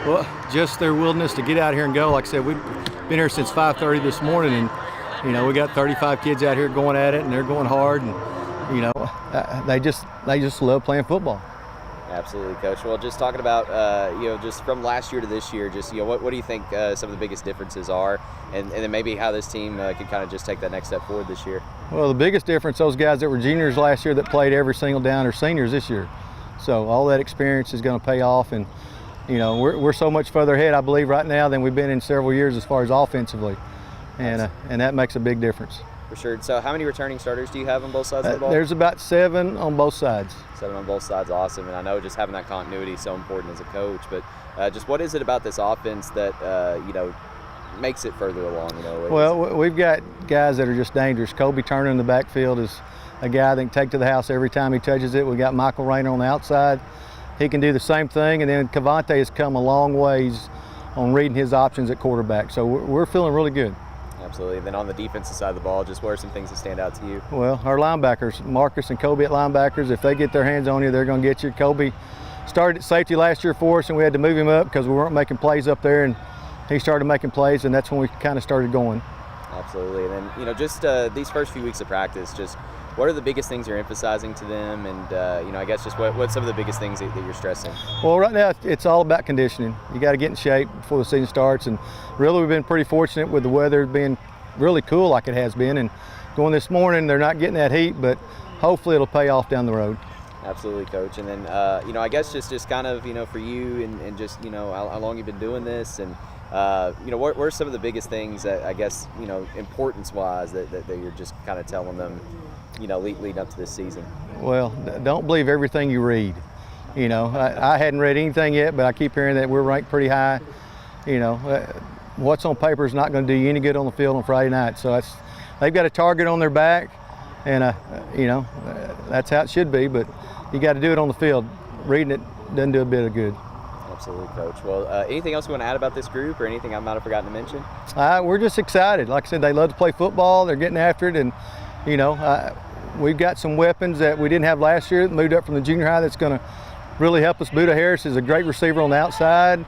Well, just their willingness to get out here and go. Like I said, we've been here since 5:30 this morning, and we got 35 kids out here going at it, and they're going hard, and they just love playing football. Absolutely, Coach. Well, just talking about just from last year to this year, just what do you think some of the biggest differences are, and then maybe how this team can kind of just take that next step forward this year? Well, the biggest difference, those guys that were juniors last year that played every single down are seniors this year. So all that experience is going to pay off, and we're so much further ahead, I believe, right now than we've been in several years as far as offensively, and that makes a big difference. For sure. So how many returning starters do you have on both sides of the ball? There's about 7 on both sides. 7 on both sides, awesome. And I know just having that continuity is so important as a coach, but just what is it about this offense that makes it further along? Well, we've got guys that are just dangerous. Kobe Turner in the backfield is a guy that can take to the house every time he touches it. We got Michael Rayner on the outside. He can do the same thing, and then Cavante has come a long ways on reading his options at quarterback. So we're feeling really good. Absolutely. And then on the defensive side of the ball, just what are some things that stand out to you? Well, our linebackers, Marcus and Kobe at linebackers, if they get their hands on you, they're going to get you. Kobe started at safety last year for us, and we had to move him up because we weren't making plays up there, and he started making plays, and that's when we kind of started going. Absolutely. And then, just these first few weeks of practice, just what are the biggest things you're emphasizing to them? And, I guess just what's some of the biggest things that you're stressing? Well, right now it's all about conditioning. You got to get in shape before the season starts. And really we've been pretty fortunate with the weather being really cool like it has been. And going this morning, they're not getting that heat, but hopefully it'll pay off down the road. Absolutely, Coach. And then, I guess just kind of, for you and just, how long you've been doing this and, what are some of the biggest things that I guess, importance-wise that you're just kind of telling them, leading up to this season? Well, don't believe everything you read. I hadn't read anything yet, but I keep hearing that we're ranked pretty high. What's on paper is not going to do you any good on the field on Friday night. So they've got a target on their back, and that's how it should be. But you got to do it on the field. Reading it doesn't do a bit of good. Absolutely, Coach. Well, anything else you want to add about this group, or anything I might have forgotten to mention? We're just excited. Like I said, they love to play football. They're getting after it, and we've got some weapons that we didn't have last year that moved up from the junior high that's going to really help us. Buda Harris is a great receiver on the outside.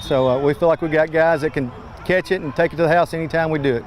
So we feel like we got guys that can catch it and take it to the house anytime we do it.